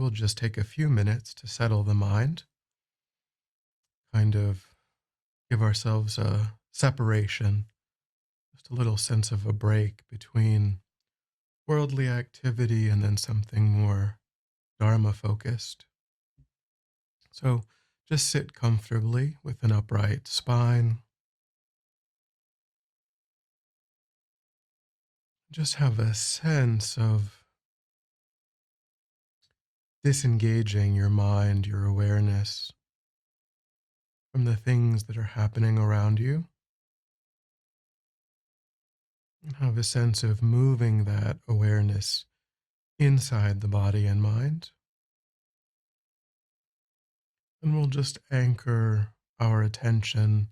we'll just take a few minutes to settle the mind, kind of give ourselves a separation, just a little sense of a break between worldly activity and then something more Dharma focused. So just sit comfortably with an upright spine. Just have a sense of disengaging your mind, your awareness from the things that are happening around you, and have a sense of moving that awareness inside the body and mind. And we'll just anchor our attention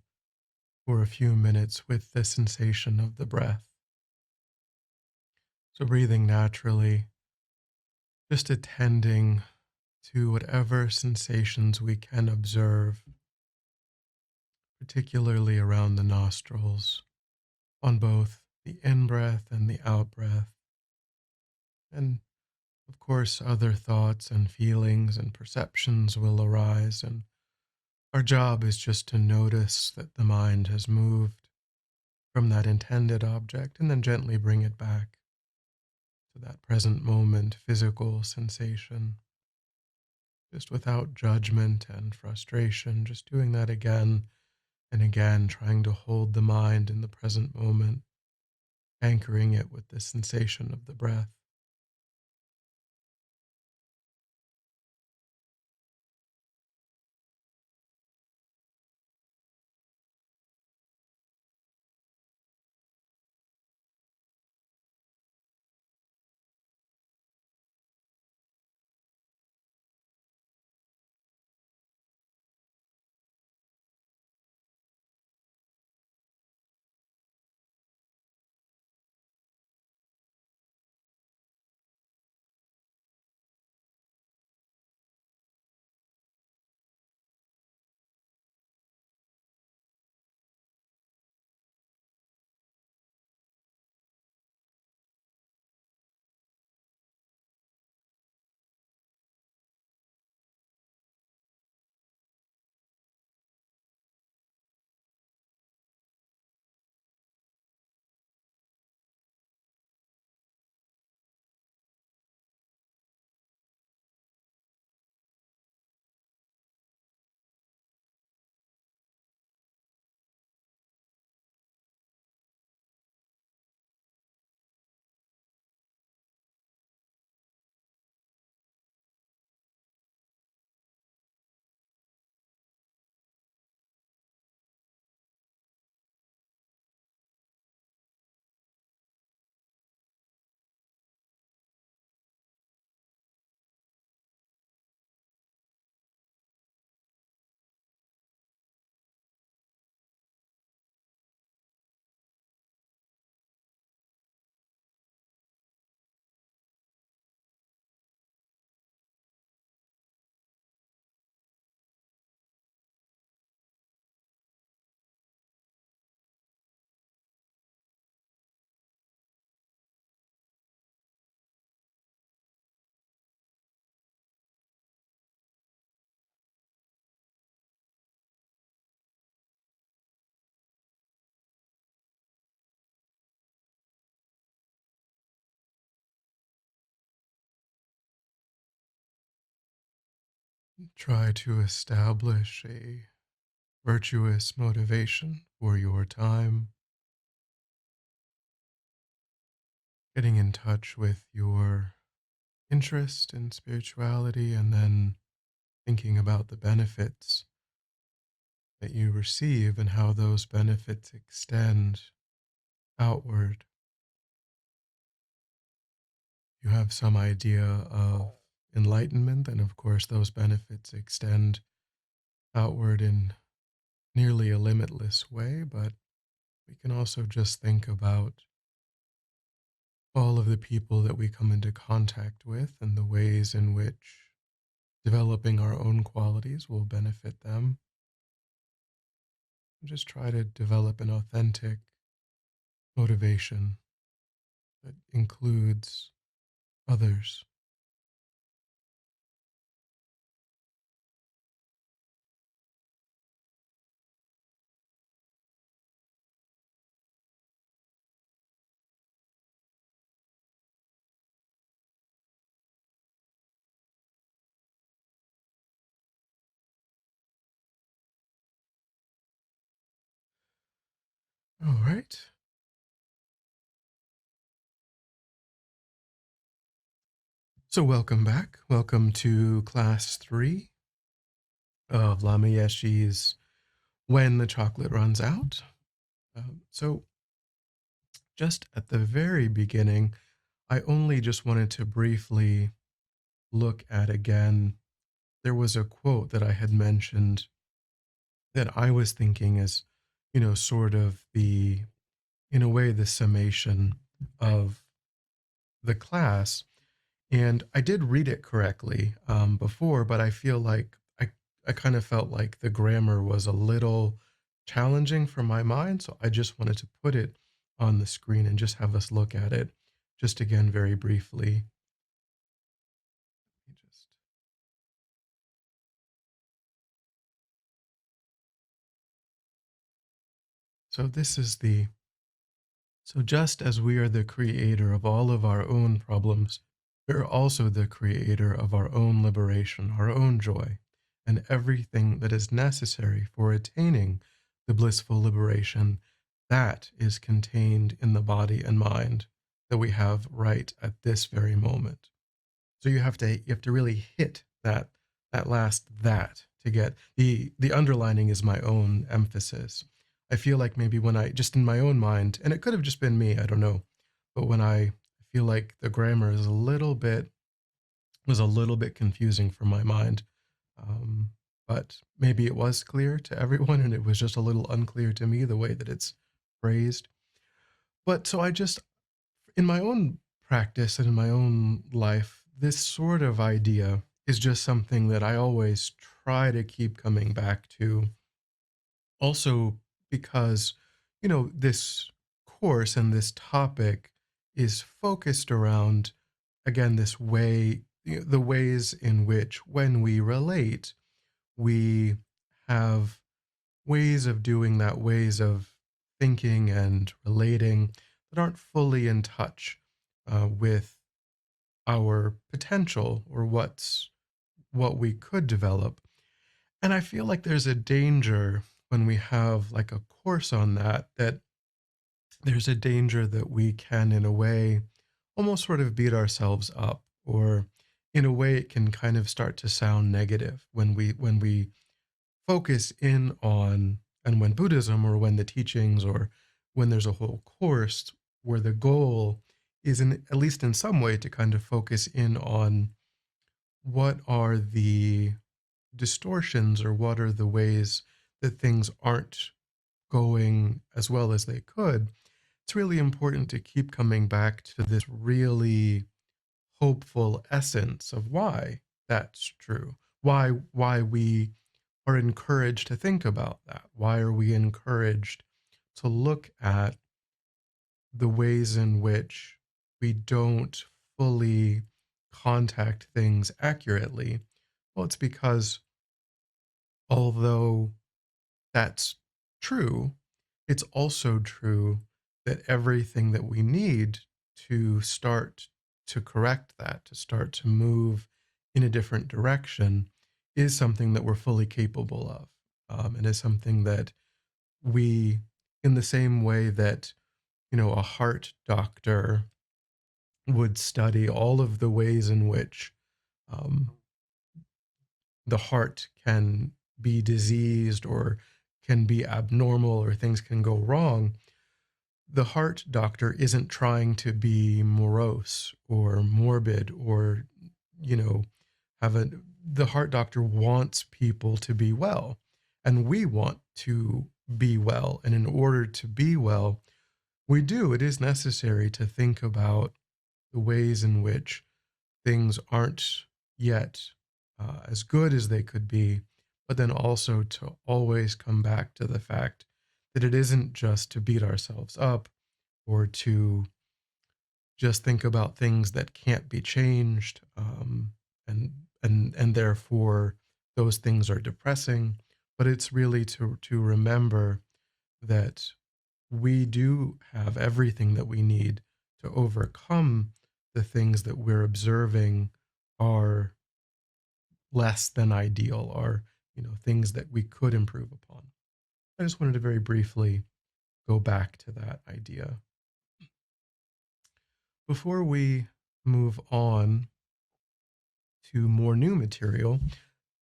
for a few minutes with the sensation of the breath. So breathing naturally, just attending to whatever sensations we can observe, particularly around the nostrils, on both the in breath and the out breath. And of course, other thoughts and feelings and perceptions will arise, and our job is just to notice that the mind has moved from that intended object and then gently bring it back to that present moment physical sensation, just without judgment and frustration, just doing that again and again, trying to hold the mind in the present moment, anchoring it with the sensation of the breath. Try to establish a virtuous motivation for your time, getting in touch with your interest in spirituality, and then thinking about the benefits that you receive and how those benefits extend outward. You have some idea of enlightenment, and of course, those benefits extend outward in nearly a limitless way, but we can also just think about all of the people that we come into contact with and the ways in which developing our own qualities will benefit them. Just try to develop an authentic motivation that includes others. All right. So, welcome back. Welcome to class 3 of Lama Yeshe's When the Chocolate Runs Out. So, just at the very beginning, I only just wanted to briefly look at again. There was a quote that I had mentioned that I was thinking is, sort of in a way, the summation of the class. And I did read it correctly before, but I feel like I kind of felt like the grammar was a little challenging for my mind. So I just wanted to put it on the screen and just have us look at it just again very briefly. Let me just so this is the so just as we are the creator of all of our own problems, we are also the creator of our own liberation, our own joy, and everything that is necessary for attaining the blissful liberation that is contained in the body and mind that we have right at this very moment. So you have to really hit that last that to get the underlining is my own emphasis. I feel like maybe when I just in my own mind, and it could have just been me, I don't know, but when I feel like the grammar is a little bit was a little bit confusing for my mind. Um, but maybe it was clear to everyone, and it was just a little unclear to me the way that it's phrased. But so I just in my own practice and in my own life, this sort of idea is just something that I always try to keep coming back to. Also, because, this course and this topic is focused around, again, this way, the ways in which when we relate, we have ways of doing that, ways of thinking and relating that aren't fully in touch with our potential or what we could develop. And I feel like there's a danger when we have like a course on that there's a danger that we can in a way almost sort of beat ourselves up, or in a way it can kind of start to sound negative when we focus in on, and when Buddhism or when the teachings or when there's a whole course where the goal is in at least in some way to kind of focus in on what are the distortions or what are the ways that things aren't going as well as they could. It's really important to keep coming back to this really hopeful essence of why that's true, why we are encouraged to think about that, why are we encouraged to look at the ways in which we don't fully contact things accurately. Well, it's because although that's true, it's also true that everything that we need to start to correct that, to start to move in a different direction, is something that we're fully capable of. And is something that we, in the same way that, a heart doctor would study all of the ways in which um, the heart can be diseased or can be abnormal or things can go wrong, the heart doctor isn't trying to be morose or morbid or, you know, have a, the heart doctor wants people to be well. And we want to be well. And in order to be well, it is necessary to think about the ways in which things aren't yet as good as they could be, but then also to always come back to the fact that it isn't just to beat ourselves up or to just think about things that can't be changed, and therefore those things are depressing. But it's really to remember that we do have everything that we need to overcome the things that we're observing are less than ideal, are things that we could improve upon. I just wanted to very briefly go back to that idea. Before we move on to more new material,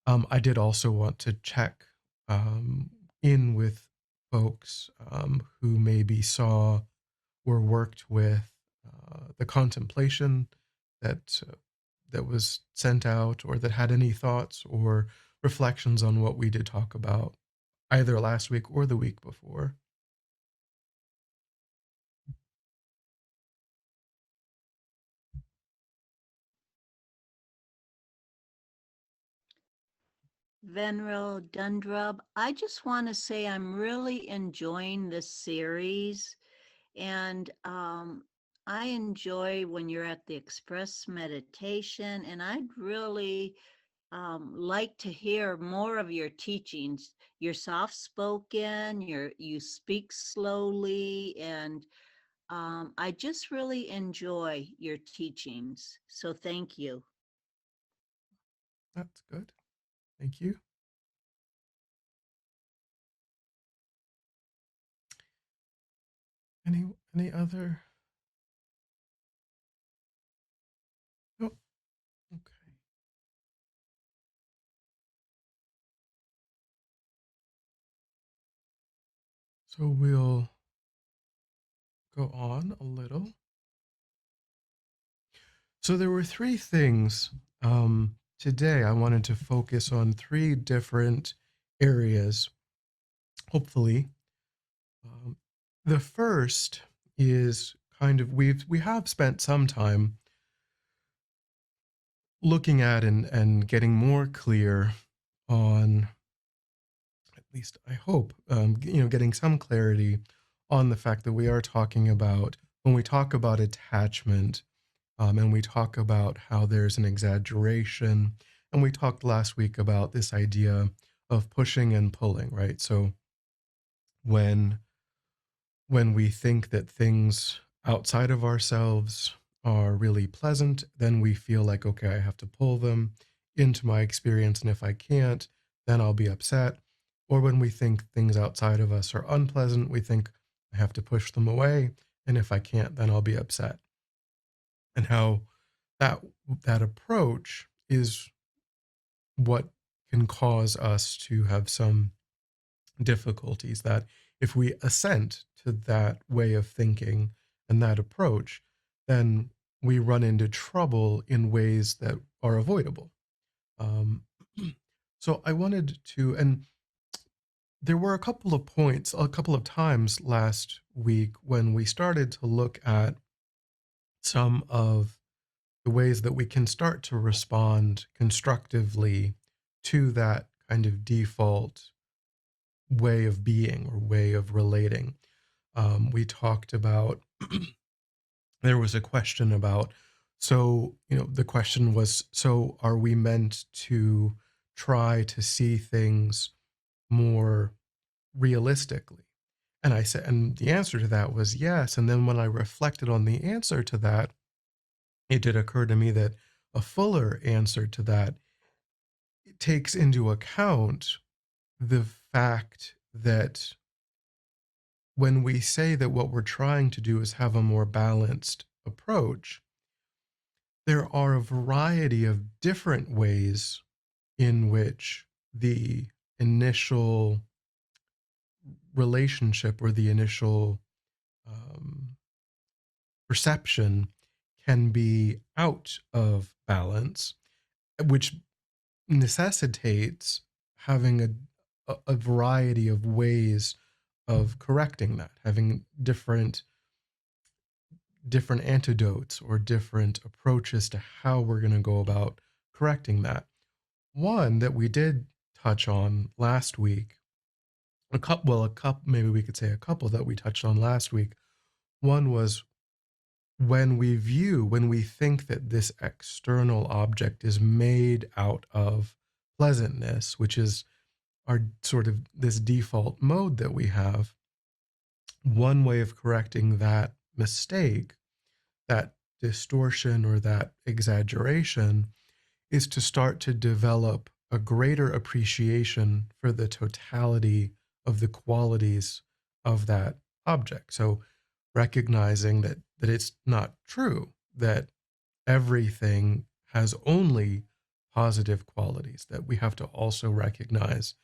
I did also want to check um, in with folks who maybe saw or worked with the contemplation that that was sent out, or that had any thoughts or reflections on what we did talk about either last week or the week before. Veneral Dundrub, I just want to say I'm really enjoying this series. And I enjoy when you're at the express meditation, and I'd really like to hear more of your teachings. You're soft spoken, you speak slowly, and I just really enjoy your teachings. So thank you. That's good. Thank you. Any other? Oh, okay. So we'll go on a little. So there were three things today. I wanted to focus on three different areas, hopefully. Um, the first is kind of we have spent some time looking at and getting more clear on, at least I hope, getting some clarity on the fact that we are talking about, when we talk about attachment, and we talk about how there's an exaggeration, and we talked last week about this idea of pushing and pulling, right? So when when we think that things outside of ourselves are really pleasant, then we feel like, okay, I have to pull them into my experience. And if I can't, then I'll be upset. Or when we think things outside of us are unpleasant, we think I have to push them away. And if I can't, then I'll be upset. And how that that approach is what can cause us to have some difficulties, that if we assent to that way of thinking and that approach, then we run into trouble in ways that are avoidable. Um, so I wanted to, and there were a couple of points, a couple of times last week when we started to look at some of the ways that we can start to respond constructively to that kind of default way of being or way of relating. We talked about, there was a question about, so, the question was, so are we meant to try to see things more realistically? And I said, and the answer to that was yes. And then when I reflected on the answer to that, it did occur to me that a fuller answer to that takes into account the fact that when we say that what we're trying to do is have a more balanced approach, there are a variety of different ways in which the initial relationship or the initial um, perception can be out of balance, which necessitates having a variety of ways of correcting that, having different antidotes or different approaches to how we're going to go about correcting that. One that we did touch on last week, maybe we could say a couple that we touched on last week. One was when we think that this external object is made out of pleasantness, which is our sort of this default mode that we have. One way of correcting that mistake, that distortion or that exaggeration, is to start to develop a greater appreciation for the totality of the qualities of that object. So recognizing that it's not true that everything has only positive qualities, that we have to also recognize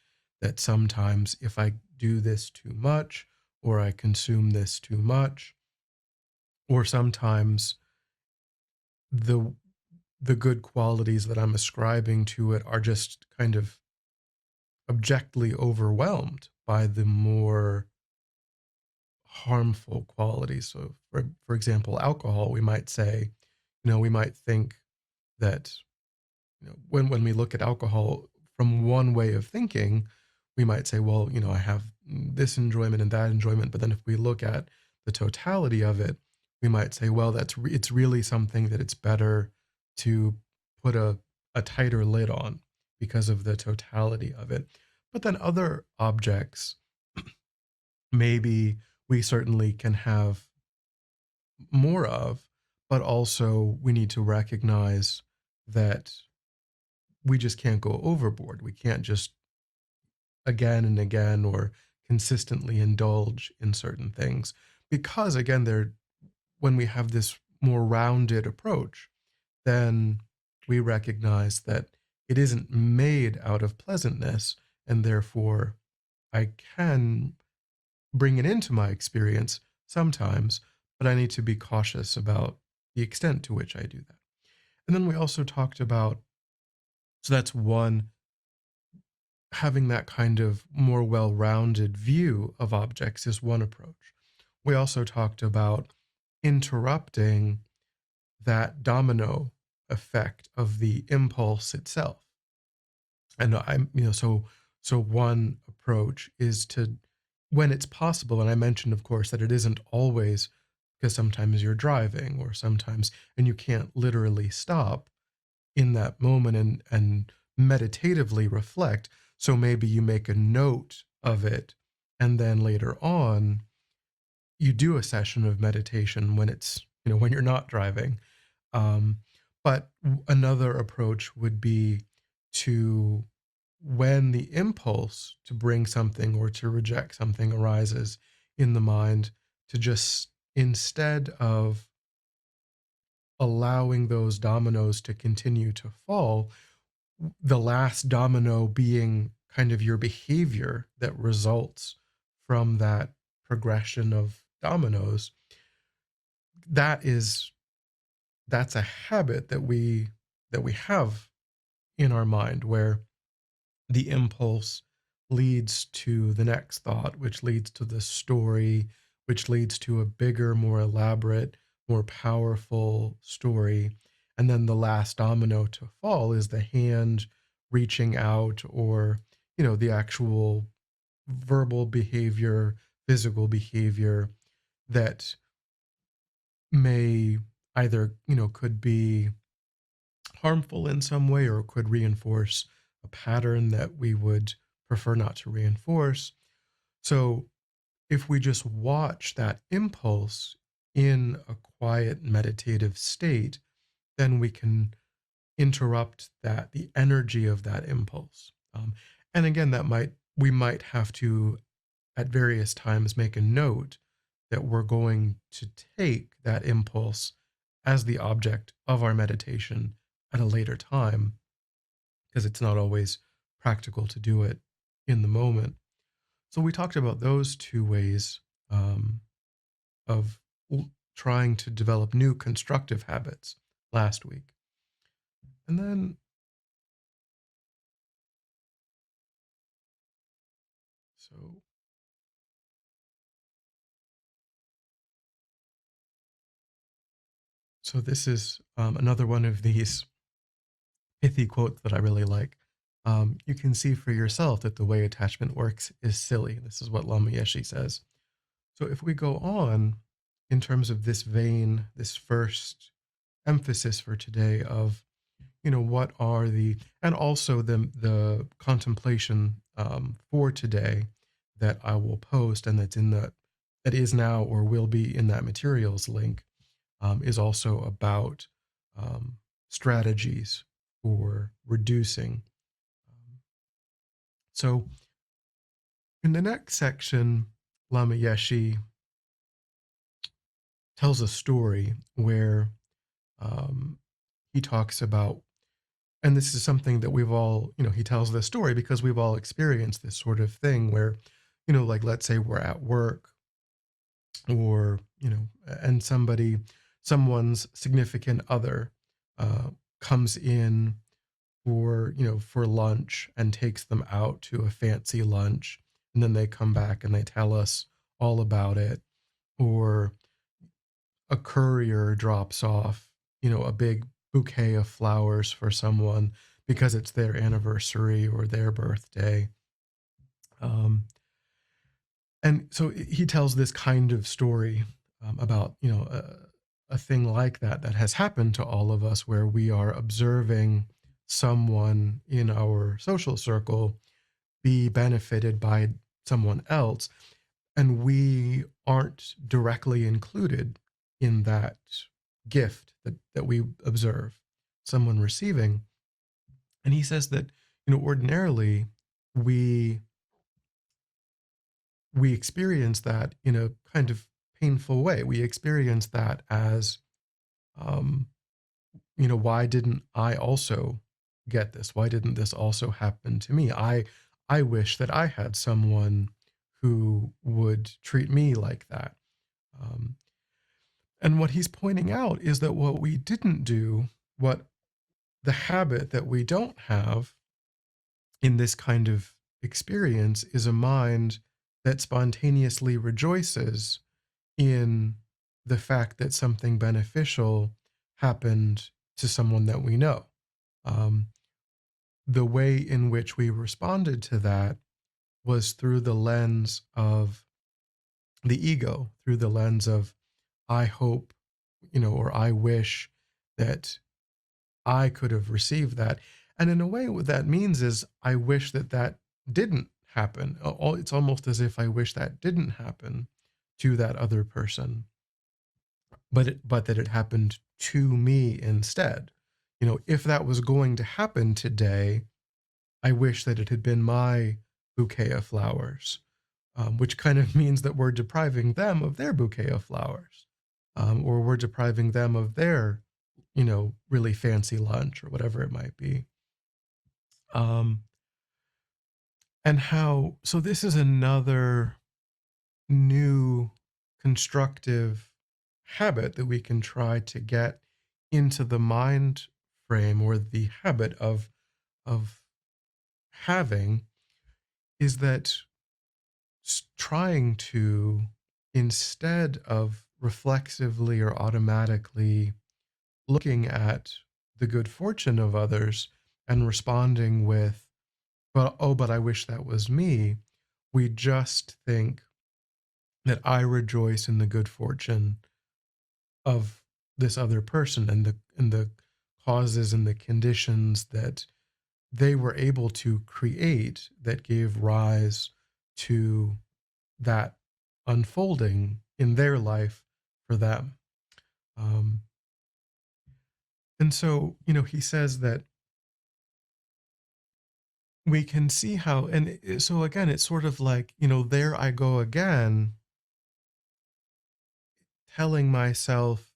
that sometimes if I do this too much, or I consume this too much, or sometimes the the good qualities that I'm ascribing to it are just kind of objectively overwhelmed by the more harmful qualities. So, for example, alcohol, we might say, we might think that, when we look at alcohol from one way of thinking, we might say, well, I have this enjoyment and that enjoyment. But then if we look at the totality of it, we might say, well, it's really something that it's better to put a tighter lid on because of the totality of it. But then other objects, maybe we certainly can have more of, but also we need to recognize that we just can't go overboard. We can't just again and again or consistently indulge in certain things because again they're when we have this more rounded approach, then we recognize that it isn't made out of pleasantness, and therefore I can bring it into my experience sometimes, but I need to be cautious about the extent to which I do that. And then we also talked about, so that's one, having that kind of more well rounded view of objects is one approach. We also talked about interrupting that domino effect of the impulse itself. And so one approach is to, when it's possible, and I mentioned, of course, that it isn't always, because sometimes you're driving or sometimes, and you can't literally stop in that moment and meditatively reflect. So maybe you make a note of it, and then later on you do a session of meditation when it's, when you're not driving. um, but another approach would be to, when the impulse to bring something or to reject something arises in the mind, to just, instead of allowing those dominoes to continue to fall, the last domino being kind of your behavior that results from that progression of dominoes, that is that's a habit that we have in our mind, where the impulse leads to the next thought, which leads to the story, which leads to a bigger, more elaborate, more powerful story. And then the last domino to fall is the hand reaching out, or, the actual verbal behavior, physical behavior that may either, could be harmful in some way or could reinforce a pattern that we would prefer not to reinforce. So, if we just watch that impulse in a quiet meditative state, then we can interrupt the energy of that impulse. And again, we might have to, at various times, make a note that we're going to take that impulse as the object of our meditation at a later time, because it's not always practical to do it in the moment. So we talked about those two ways, um, of trying to develop new constructive habits last week. And then, so, so this is another one of these pithy quotes that I really like. You can see for yourself that the way attachment works is silly. This is what Lama Yeshe says. So if we go on in terms of this vein, this first emphasis for today of, what are and also the contemplation for today that I will post, and that is now or will be in that materials link, is also about um, strategies for reducing. So in the next section, Lama Yeshe tells a story where um, he talks about, and this is something that we've all, he tells this story because we've all experienced this sort of thing where, like let's say we're at work, or, and someone's significant other uh, comes in for lunch and takes them out to a fancy lunch, and then they come back and they tell us all about it. Or a courier drops off, a big bouquet of flowers for someone because it's their anniversary or their birthday. Um, and so he tells this kind of story about, a thing like that has happened to all of us, where we are observing someone in our social circle be benefited by someone else, and we aren't directly included in that gift that we observe someone receiving. And he says that, ordinarily we we experience that in a kind of painful way. We experience that as, um, why didn't I also get this? Why didn't this also happen to me? I wish that I had someone who would treat me like that. Um, and what he's pointing out is that what we didn't do, what the habit that we don't have in this kind of experience, is a mind that spontaneously rejoices in the fact that something beneficial happened to someone that we know. Um, the way in which we responded to that was through the lens of the ego, through the lens of, I hope, or I wish that I could have received that. And in a way, what that means is, I wish that that didn't happen. It's almost as if I wish that didn't happen to that other person, but that it happened to me instead. If that was going to happen today, I wish that it had been my bouquet of flowers, which kind of means that we're depriving them of their bouquet of flowers, or we're depriving them of their, really fancy lunch or whatever it might be. Um, and so this is another new constructive habit that we can try to get into the mind frame, or the habit of having, is that trying to, instead of reflexively or automatically looking at the good fortune of others and responding with, but I wish that was me, we just think that I rejoice in the good fortune of this other person, and the causes and the conditions that they were able to create that gave rise to that unfolding in their life for them. Um, and so, he says that we can see how, and so again, it's sort of like, there I go again, telling myself,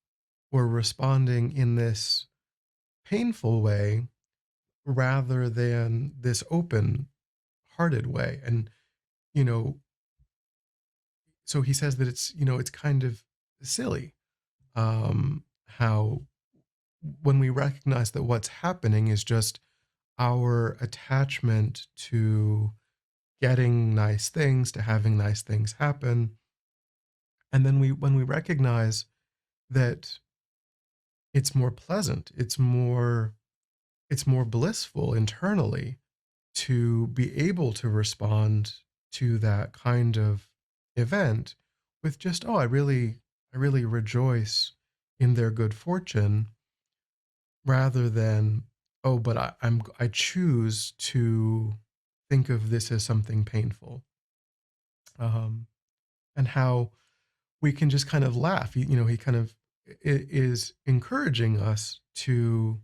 or responding in this painful way rather than this open hearted way. And, you know, so he says that it's kind of silly, how when we recognize that what's happening is just our attachment to getting nice things, to having nice things happen. And then when we recognize that it's more pleasant, it's more blissful internally to be able to respond to that kind of event with just, oh, I really rejoice in their good fortune, rather than, oh, but I choose to think of this as something painful. um, and how we can just kind of laugh. He kind of is encouraging us to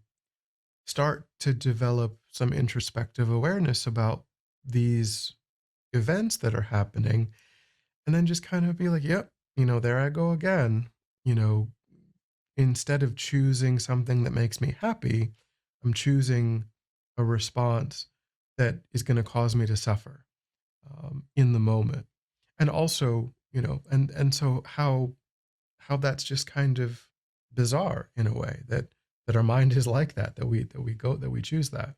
start to develop some introspective awareness about these events that are happening, and then just kind of be like, yep, there I go again. you know, instead of choosing something that makes me happy, I'm choosing a response that is going to cause me to suffer in the moment. And also, and so how that's just kind of bizarre in a way that our mind is like that we choose that.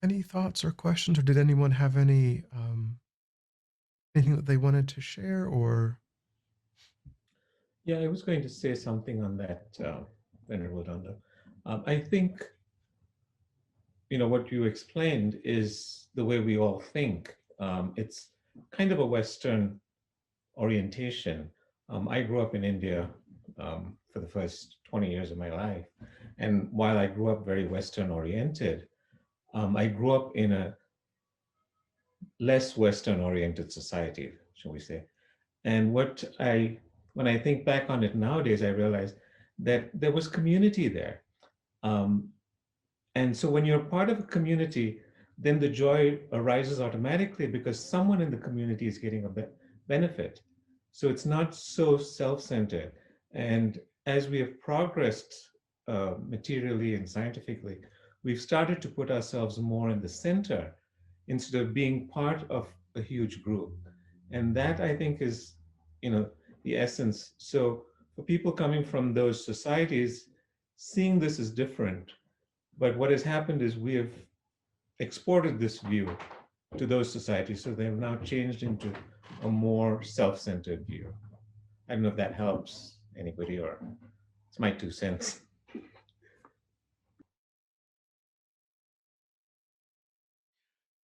Any thoughts or questions, or did anyone have anything that they wanted to share? Or Yeah, I was going to say something on that, Venerable Danda. I think, what you explained is the way we all think. It's kind of a Western orientation. I grew up in India for the first 20 years of my life. And while I grew up very Western oriented, I grew up in a less Western oriented society, shall we say. And when I think back on it nowadays, I realize that there was community there. Um, and so when you're part of a community, then the joy arises automatically because someone in the community is getting a benefit. So it's not so self centered. And as we have progressed materially and scientifically, we've started to put ourselves more in the center instead of being part of a huge group. And that I think is, you know, the essence. So for people coming from those societies, seeing this is different, but what has happened is we have exported this view to those societies, so they've now changed into a more self-centered view. I don't know if that helps anybody or it's my 2 cents.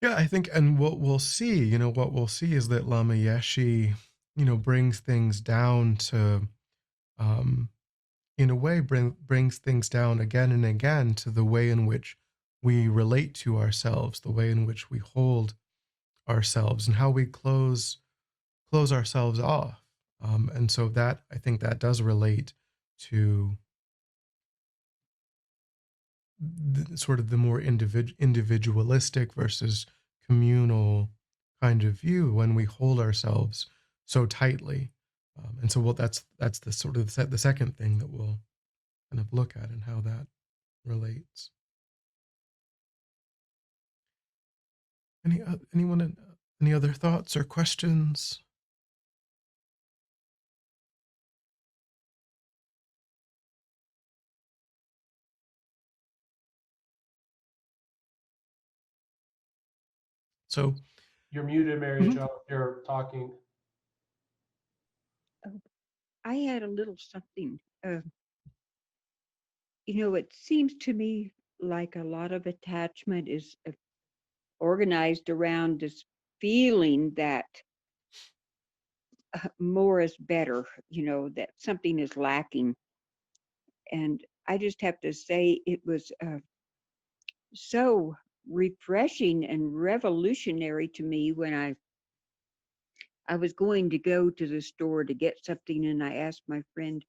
yeah, I think, and what we'll see is that Lama Yeshe, brings things down to, um, in a way, brings things down again and again to the way in which we relate to ourselves, the way in which we hold ourselves, and how we close ourselves off. And so that I think that does relate to sort of the more individualistic versus communal kind of view when we hold ourselves so tightly. And so, well, that's the sort of the second thing that we'll kind of look at and how that relates. Anyone? Any other thoughts or questions? So, You're muted, Mary mhm. Jo, if you're talking. Oh, I had a little something. It seems to me like a lot of attachment is organized around this feeling that more is better, that something is lacking. And I just have to say, it was so refreshing and revolutionary to me when I was going to go to the store to get something, and I asked my friend,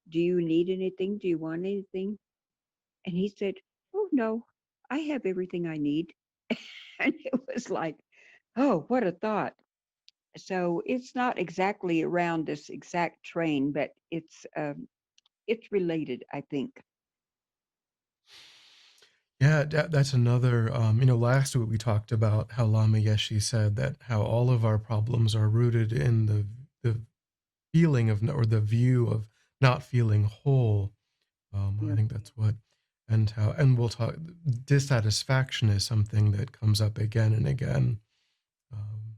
"Do you need anything? Do you want anything?" And he said, "Oh, no, I have everything I need." And it was like, oh, what a thought. So it's not exactly around this exact train, but it's related, I think. Yeah, that's another. Last week we talked about how Lama Yeshe said that how all of our problems are rooted in the feeling of, or the view of not feeling whole. I Yeah. think that's what, and we'll talk. Dissatisfaction is something that comes up again and again. Um,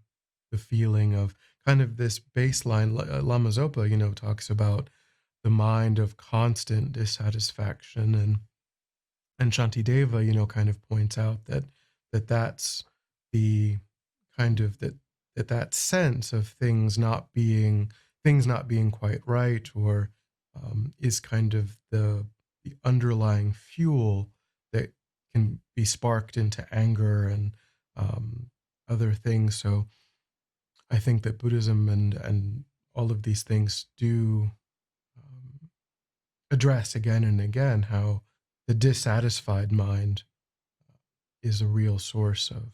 the feeling of kind of this baseline. Lama Zopa, talks about the mind of constant dissatisfaction, and Shantideva, kind of points out that's the kind of that sense of things not being quite right, or is kind of the underlying fuel that can be sparked into anger and other things. So I think that Buddhism and all of these things do um, address again and again how the dissatisfied mind is a real source of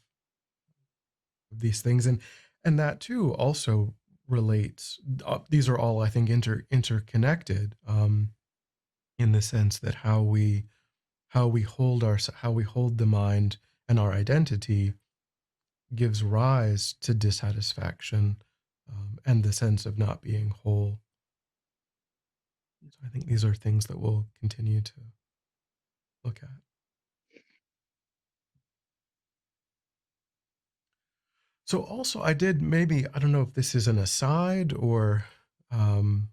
these things. And And that too also relates. These are all, I think, interconnected, in the sense that how we hold the mind and our identity gives rise to dissatisfaction, and the sense of not being whole. So I think these are things that we'll continue to look at. So also, I did, maybe, I don't know if this is an aside or, um,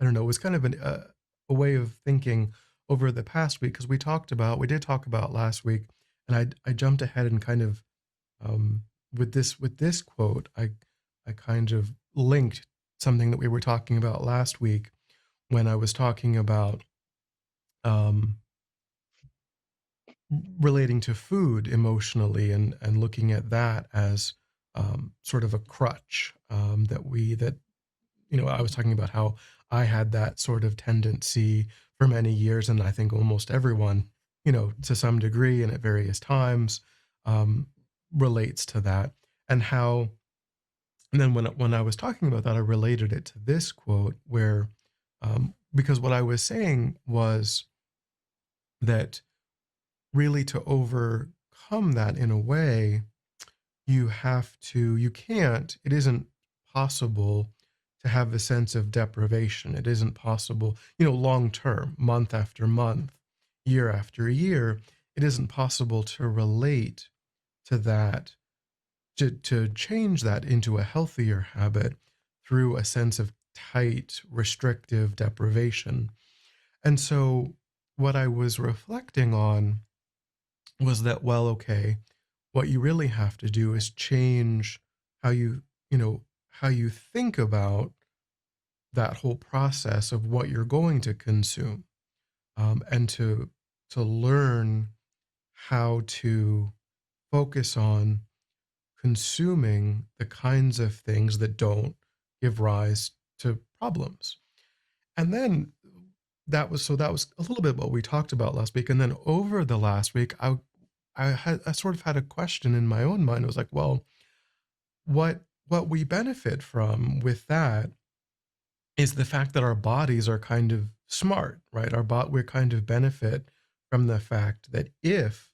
I don't know, it was kind of a way of thinking over the past week, because we did talk about last week, and I jumped ahead and kind of, with this quote, I kind of linked something that we were talking about last week when I was talking about, um, relating to food emotionally, and looking at that as, sort of a crutch, that I was talking about how I had that sort of tendency for many years, and I think almost everyone, to some degree and at various times, um, relates to that, and how. And then when I was talking about that, I related it to this quote where, because what I was saying was that really to overcome that in a way, you can't, it isn't possible to have a sense of deprivation. It isn't possible, long term, month after month, year after year, it isn't possible to relate to that, to change that into a healthier habit through a sense of tight, restrictive deprivation. And so what I was reflecting on was that, well, okay, what you really have to do is change how how you think about that whole process of what you're going to consume, and to learn how to focus on consuming the kinds of things that don't give rise to problems. And then that was a little bit what we talked about last week. And then over the last week, I sort of had a question in my own mind. It was like, well, what we benefit from with that is the fact that our bodies are kind of smart, right? We kind of benefit from the fact that if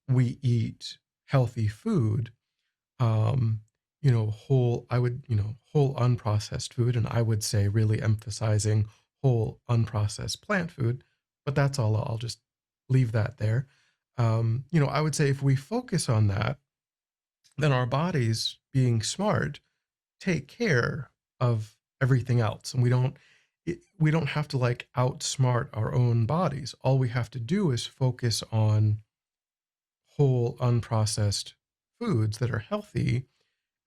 we eat healthy food, um, whole unprocessed food, and I would say really emphasizing whole unprocessed plant food, but that's all. I'll just leave that there. I would say if we focus on that, then our bodies, being smart, take care of everything else, and we don't have to like outsmart our own bodies. All we have to do is focus on whole unprocessed foods that are healthy,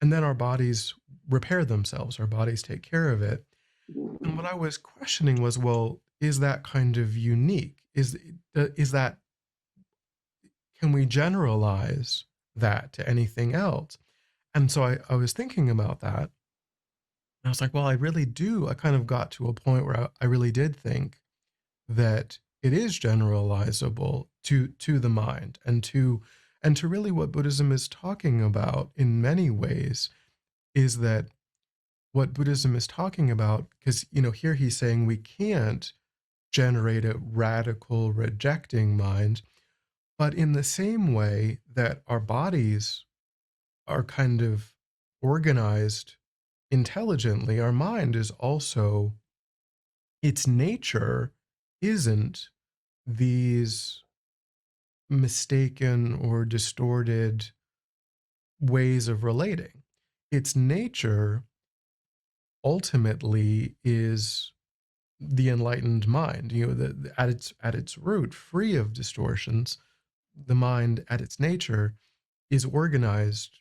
and then our bodies repair themselves, our bodies take care of it. And what I was questioning was, well, is that kind of unique? Is that, can we generalize that to anything else? And so I was thinking about that, and I was like, well, I really do. I kind of got to a point where I really did think that it is generalizable to the mind, and to really what Buddhism is talking about in many ways, is that what Buddhism is talking about, because here he's saying we can't generate a radical rejecting mind, but in the same way that our bodies are kind of organized intelligently, our mind is also, its nature isn't these mistaken or distorted ways of relating. Its nature ultimately is the enlightened mind. At its root, free of distortions, the mind at its nature is organized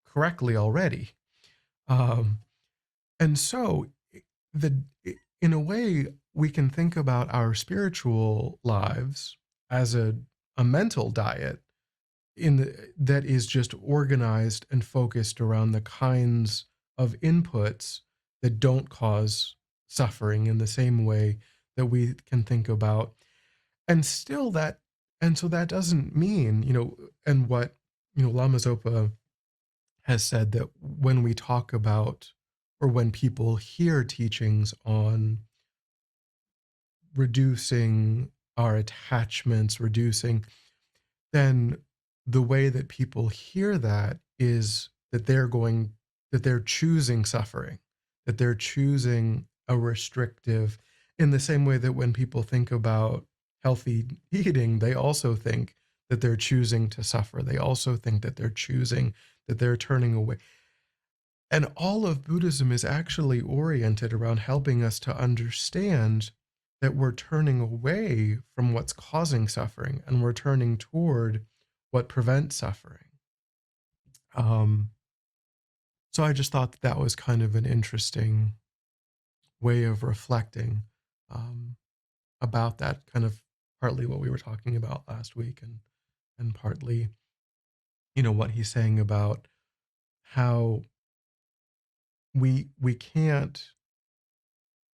correctly already. Um, and so, the in a way, we can think about our spiritual lives as a mental diet, that is just organized and focused around the kinds of inputs that don't cause suffering in the same way that we can think about. And still that, and so that doesn't mean, and what Lama Zopa has said that when we talk about, or when people hear teachings on reducing our attachments, reducing, then the way that people hear that is that they're choosing suffering, that they're choosing a restrictive, in the same way that when people think about healthy eating, they also think that they're choosing to suffer. They also think that they're choosing, that they're turning away. And all of Buddhism is actually oriented around helping us to understand that we're turning away from what's causing suffering and we're turning toward what prevents suffering. Um, so I just thought that that was kind of an interesting way of reflecting um, about that, kind of partly what we were talking about last week, and partly, what he's saying about how we can't,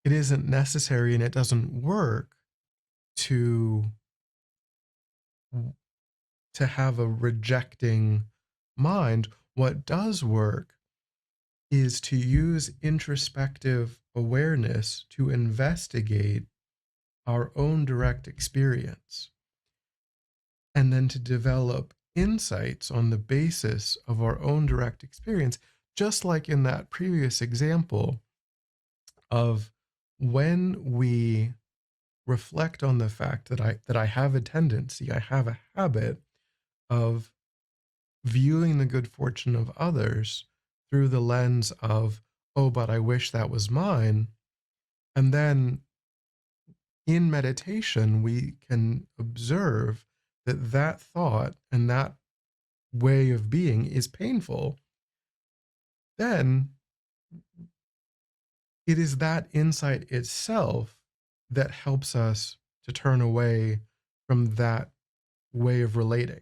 it isn't necessary and it doesn't work to to have a rejecting mind. What does work is to use introspective awareness to investigate our own direct experience, and then to develop insights on the basis of our own direct experience, just like in that previous example of when we reflect on the fact that I have a tendency, I have a habit of viewing the good fortune of others through the lens of, oh, but I wish that was mine. And then in meditation, we can observe that that thought and that way of being is painful. Then it is that insight itself that helps us to turn away from that way of relating.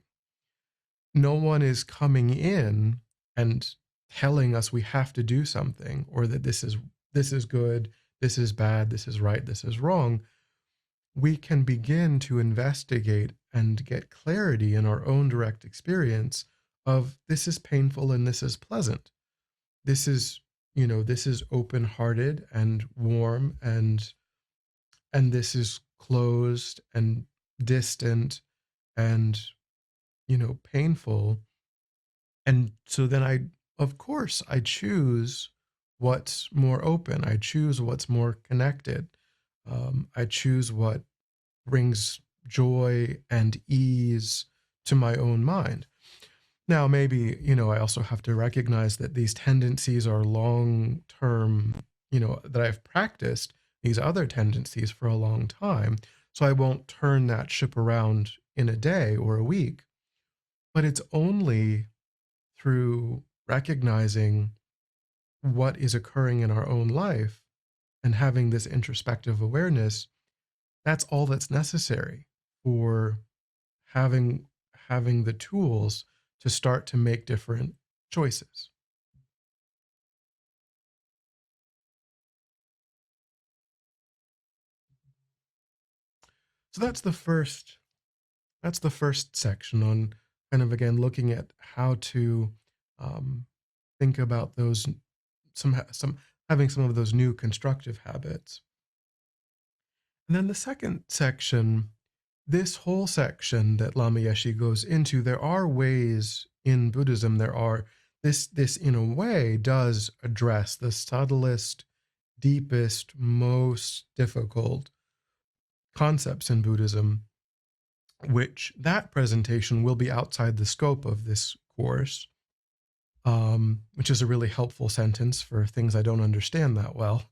No one is coming in and telling us we have to do something, or that this is good, this is bad, this is right, this is wrong. We can begin to investigate and get clarity in our own direct experience of, this is painful and this is pleasant. This is, this is open-hearted and warm, and this is closed and distant and, painful. And so then of course, I choose what's more open. I choose what's more connected. I choose what brings joy and ease to my own mind. Now, maybe, I also have to recognize that these tendencies are long term, that I've practiced these other tendencies for a long time. So I won't turn that ship around in a day or a week. But it's only through recognizing what is occurring in our own life and having this introspective awareness, that's all that's necessary for having having the tools to start to make different choices. So that's the first section on, kind of, again, looking at how to um, think about those, some having some of those new constructive habits. And then the second section, this whole section that Lama Yeshe goes into, there are ways in Buddhism, this in a way does address the subtlest, deepest, most difficult concepts in Buddhism, which that presentation will be outside the scope of this course, which is a really helpful sentence for things I don't understand that well.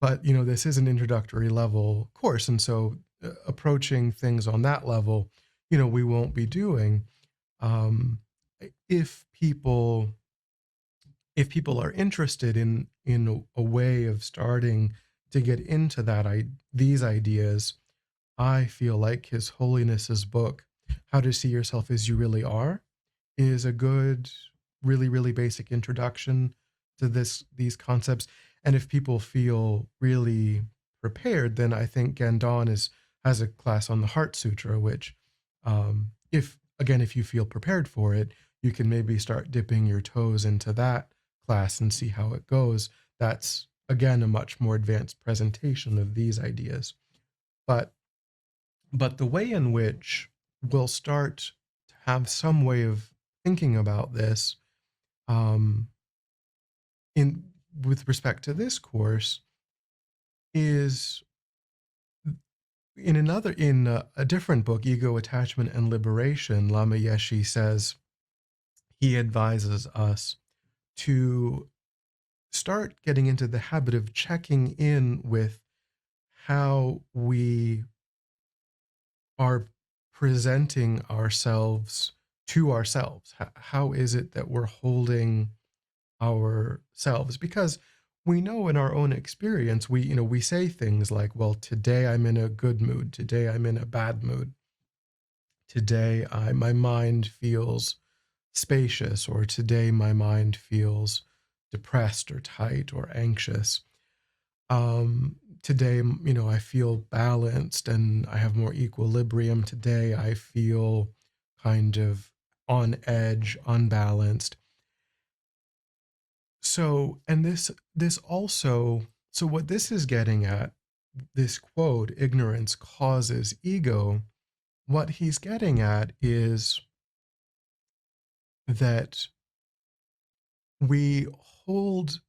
But, this is an introductory level course. And so approaching things on that level, we won't be doing. Um, if people are interested in a way of starting to get into these ideas, I feel like His Holiness's book, How to See Yourself as You Really Are, is a good, really, really basic introduction to these concepts. And if people feel really prepared, then I think Gandon has a class on the Heart Sutra, which, if you feel prepared for it, you can maybe start dipping your toes into that class and see how it goes. That's again a much more advanced presentation of these ideas. But the way in which we'll start to have some way of thinking about this, um, in with respect to this course, is in a different book, Ego, Attachment, and Liberation. Lama Yeshe says he advises us to start getting into the habit of checking in with how we are presenting ourselves to ourselves. How is it that we're holding ourselves? Because we know in our own experience, we say things like, well, today I'm in a good mood, today I'm in a bad mood, today my mind feels spacious, or today my mind feels depressed or tight or anxious. Today, I feel balanced and I have more equilibrium. Today I feel kind of on edge, unbalanced. So, and this also, so what this is getting at, this quote, ignorance causes ego, what he's getting at is that we hold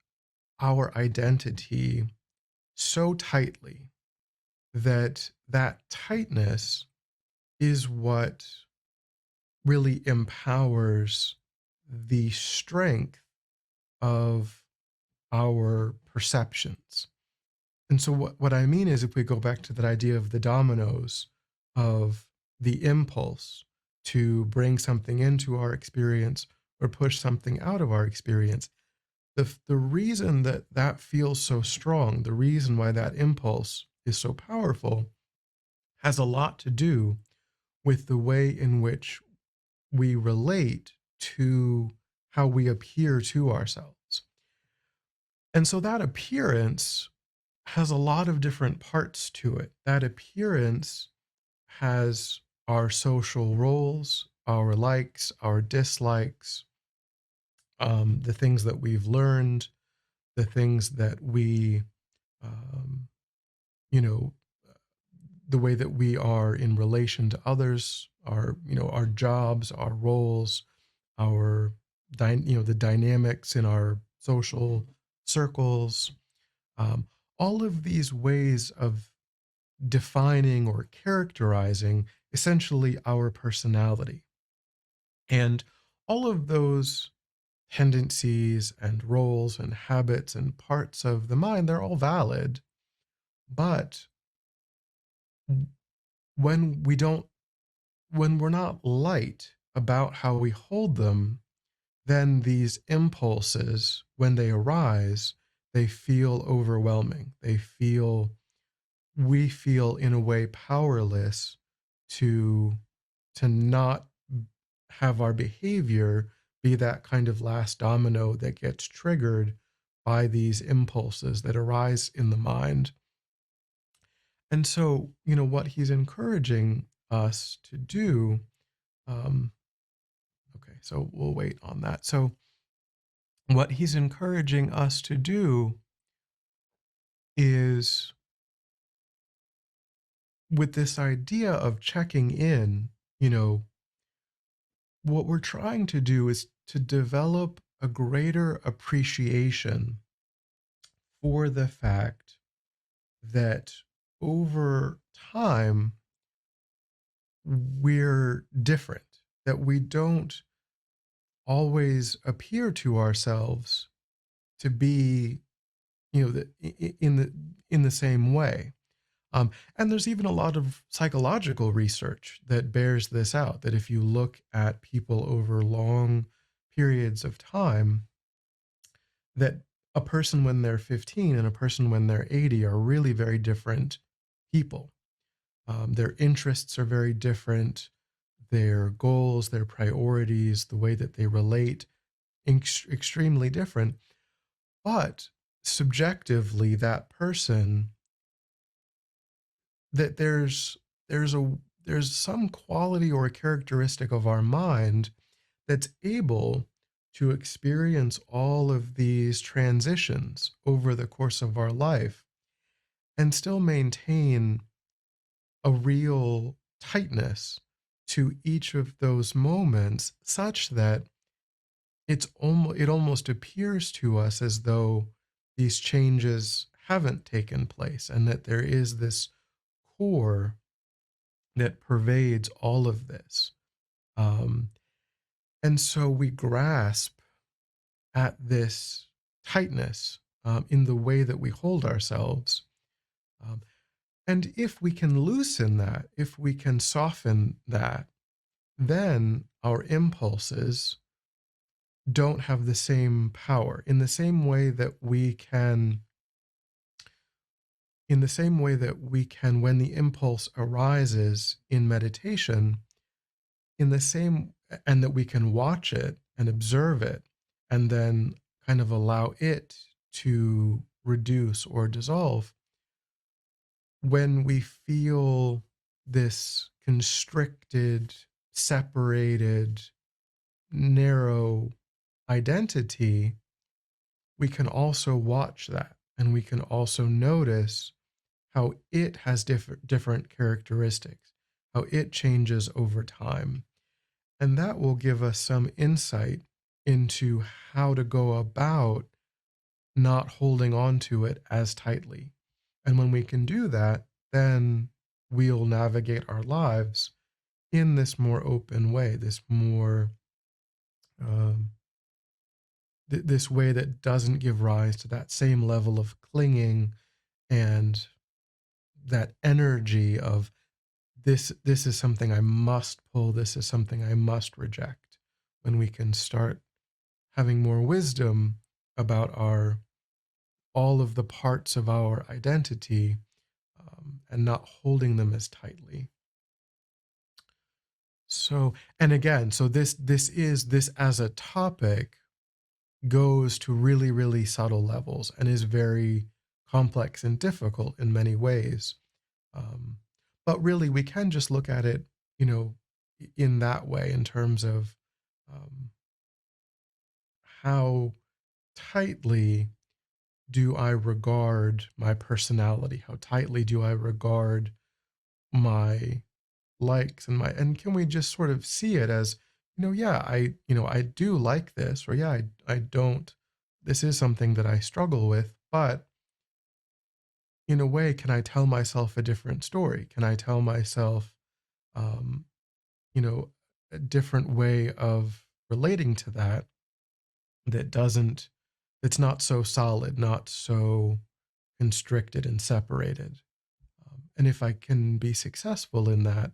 our identity so tightly that that tightness is what really empowers the strength of our perceptions. And so what I mean is, if we go back to that idea of the dominoes, of the impulse to bring something into our experience or push something out of our experience, the reason that that feels so strong, the reason why that impulse is so powerful, has a lot to do with the way in which we relate to how we appear to ourselves. And so that appearance has a lot of different parts to it. That appearance has our social roles, our likes, our dislikes, the things that we've learned, the things that we, um, you know, the way that we are in relation to others, our jobs, our roles, our, the dynamics in our social circles, um, all of these ways of defining or characterizing essentially our personality. And all of those tendencies and roles and habits and parts of the mind, they're all valid. But when we don't, when we're not light about how we hold them, then these impulses, when they arise, they feel overwhelming. We feel in a way powerless to not have our behavior be that kind of last domino that gets triggered by these impulses that arise in the mind. And so, what he's encouraging us to do, um, okay, so we'll wait on that. So, what he's encouraging us to do is, with this idea of checking in, what we're trying to do is to develop a greater appreciation for the fact that over time we're different, that we don't always appear to ourselves to be, in the same way. And there's even a lot of psychological research that bears this out, that if you look at people over long periods of time, that a person when they're 15 and a person when they're 80 are really very different people. Their interests are very different, their goals, their priorities, the way that they relate, extremely different. But subjectively, that person, that there's some quality or a characteristic of our mind that's able to experience all of these transitions over the course of our life and still maintain a real tightness to each of those moments, such that it almost appears to us as though these changes haven't taken place, and that there is this core that pervades all of this. Um, and so we grasp at this tightness, in the way that we hold ourselves. Um, and if we can loosen that, if we can soften that, then our impulses don't have the same power. In the same way that we can, when the impulse arises in meditation, in the same, and that we can watch it and observe it, and then kind of allow it to reduce or dissolve. When we feel this constricted, separated, narrow identity, we can also watch that, and we can also notice how it has different characteristics, how it changes over time. And that will give us some insight into how to go about not holding on to it as tightly. And when we can do that, then we'll navigate our lives in this more open way, this more um, this way that doesn't give rise to that same level of clinging and that energy of this is something I must pull, this is something I must reject. When we can start having more wisdom about our all of the parts of our identity, and not holding them as tightly. So, and again, so this as a topic goes to really, really subtle levels and is very complex and difficult in many ways. Um, but really, we can just look at it, in that way, in terms of um, how tightly do I regard my personality? How tightly do I regard my likes and can we just sort of see it as, yeah, I do like this, or yeah, I don't. This is something that I struggle with, but in a way, can I tell myself a different story? Can I tell myself, um, you know, a different way of relating to that that doesn't, that's not so solid, not so constricted and separated. And if I can be successful in that,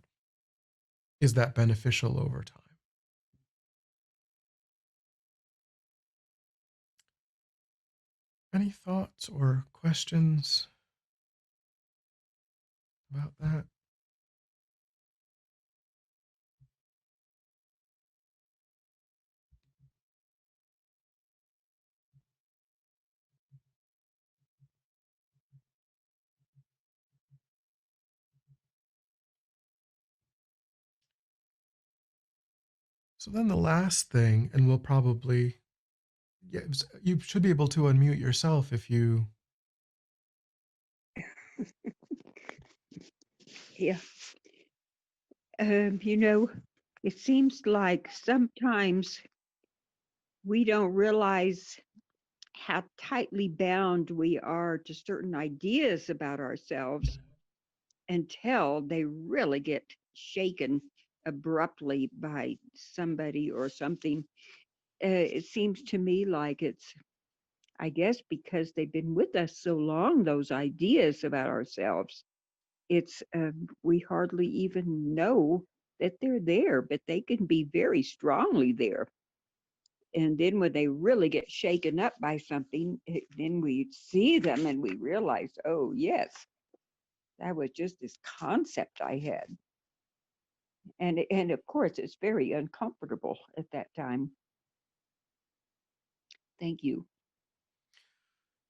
is that beneficial over time? Any thoughts or questions about that? So then the last thing, and we'll probably, yeah, you should be able to unmute yourself if you. Yeah. You know, it seems like sometimes we don't realize how tightly bound we are to certain ideas about ourselves until they really get shaken abruptly by somebody or something. It seems to me like it's, I guess, because they've been with us so long, those ideas about ourselves. It's, we hardly even know that they're there, but they can be very strongly there. And then when they really get shaken up by something, then we see them and we realize, oh, yes, that was just this concept I had. And of course, it's very uncomfortable at that time. Thank you.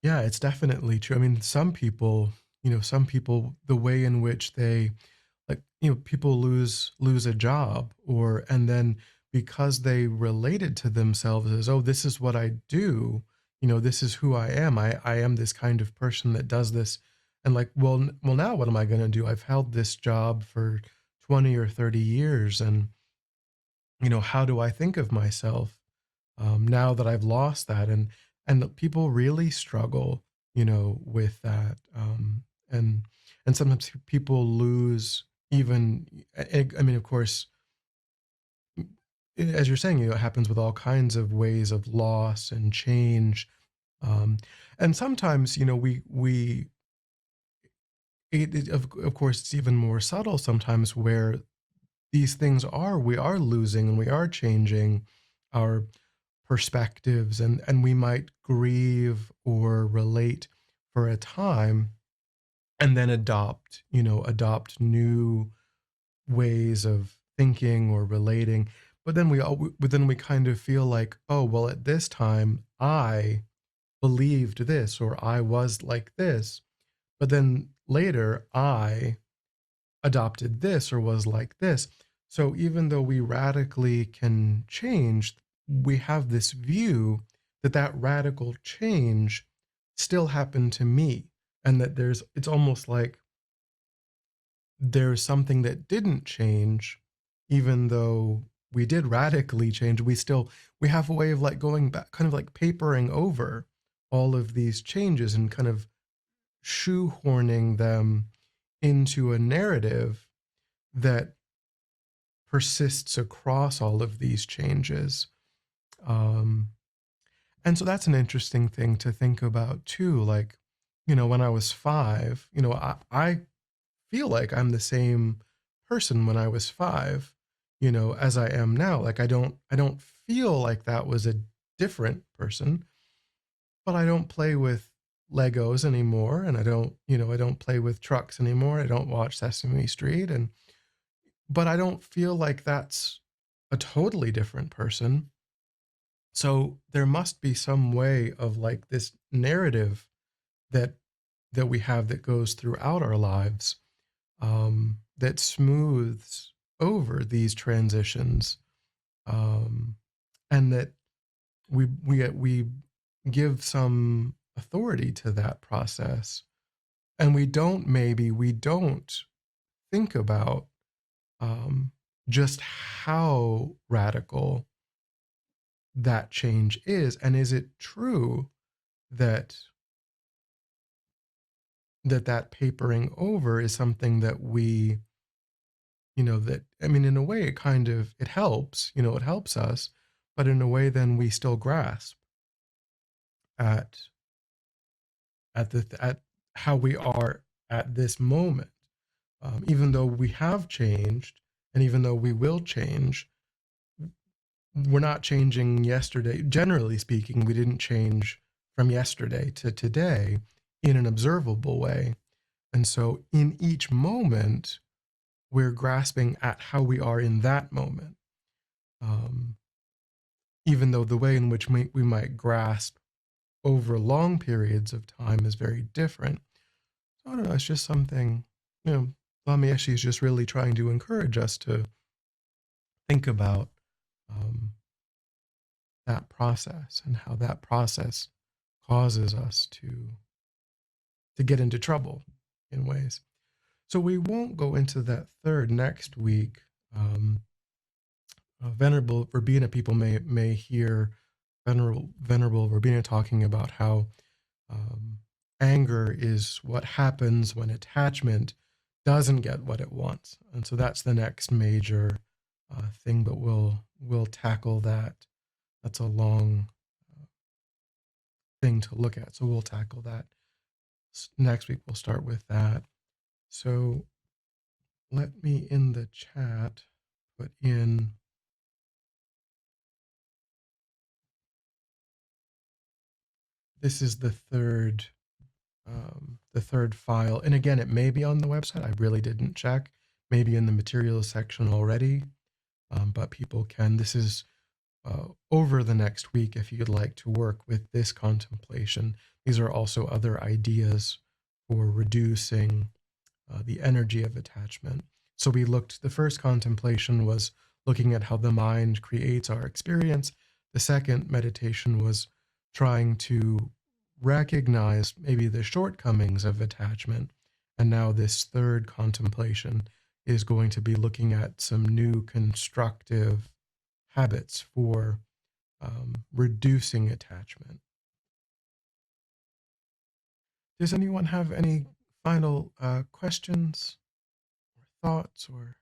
Yeah, it's definitely true. I mean, some people, the way in which they, like, people lose a job, or and then because they related to themselves as, oh, this is what I do, this is who I am. I am this kind of person that does this. And like, well, now what am I going to do? I've held this job for 20 or 30 years. And, how do I think of myself now that I've lost that? And people really struggle, with that. And, and sometimes people lose even, I mean, of course, as you're saying, it happens with all kinds of ways of loss and change. Um, and sometimes, of course, it's even more subtle sometimes where these things we are losing and we are changing our perspectives, and we might grieve or relate for a time and then adopt new ways of thinking or relating. But then we kind of feel like, oh, well, at this time I believed this or I was like this, but then later I adopted this or was like this. So even though we radically can change, we have this view that that radical change still happened to me, and that it's almost like there's something that didn't change, even though we did radically change. We have a way of like going back, kind of like papering over all of these changes and kind of shoehorning them into a narrative that persists across all of these changes. Um, and so that's an interesting thing to think about too. Like, when I was 5, I feel like I'm the same person when I was 5, as I am now. Like I don't feel like that was a different person, but I don't play with Legos anymore, and I don't play with trucks anymore. I don't watch Sesame Street, but I don't feel like that's a totally different person. So there must be some way of like this narrative that we have that goes throughout our lives, that smooths over these transitions, um, and that we give some authority to that process, and we don't think about um, just how radical that change is, and is it true that that papering over is something that that, I mean, in a way it helps, it helps us, but in a way then we still grasp at at how we are at this moment, even though we have changed, and even though we will change. We're not changing yesterday. Generally speaking, we didn't change from yesterday to today in an observable way. And so in each moment, we're grasping at how we are in that moment. Um, Even though the way in which we might grasp over long periods of time is very different. So I don't know, it's just something, Lama Yeshe is just really trying to encourage us to think about um, that process and how that process causes us to get into trouble in ways. So we won't go into that third next week. Venerable Verbena people may hear Venerable Verbena talking about how anger is what happens when attachment doesn't get what it wants, and so that's the next major thing. But we'll tackle that. That's a long thing to look at, so we'll tackle that next week. We'll start with that. So let me in the chat put in this is the third file, and again, it may be on the website. I really didn't check. Maybe in the materials section already, but people can. This is over the next week if you'd like to work with this contemplation. These are also other ideas for reducing the energy of attachment. So the first contemplation was looking at how the mind creates our experience. The second meditation was trying to recognize maybe the shortcomings of attachment. And now this third contemplation is going to be looking at some new constructive habits for reducing attachment. Does anyone have any final questions or thoughts or?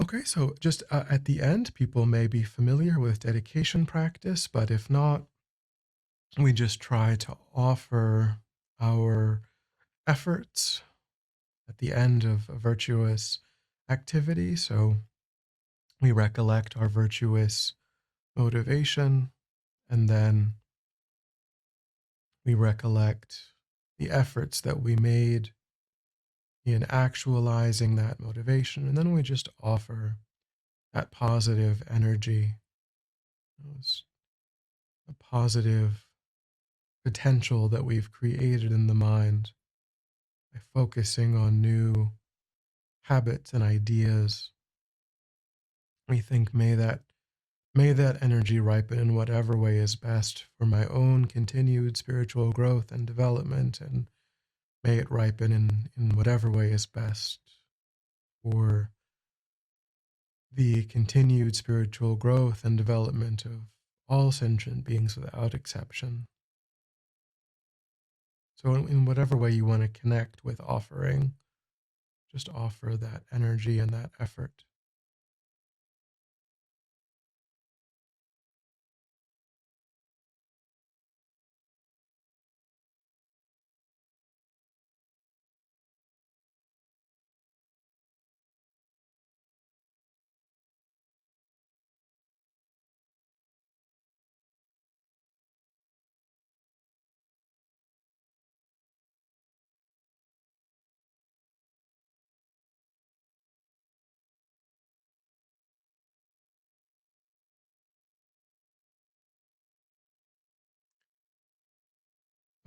Okay, so just at the end, people may be familiar with dedication practice, but if not, we just try to offer our efforts at the end of a virtuous activity. So we recollect our virtuous motivation, and then we recollect the efforts that we made in actualizing that motivation, and then we just offer that positive energy, a positive potential that we've created in the mind by focusing on new habits and ideas. We think, may that energy ripen in whatever way is best for my own continued spiritual growth and development, and may it ripen in whatever way is best for the continued spiritual growth and development of all sentient beings without exception. So, in whatever way you want to connect with offering, just offer that energy and that effort.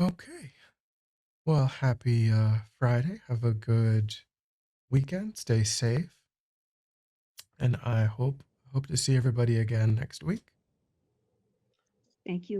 Okay. Well, happy Friday. Have a good weekend. Stay safe. And I hope to see everybody again next week. Thank you.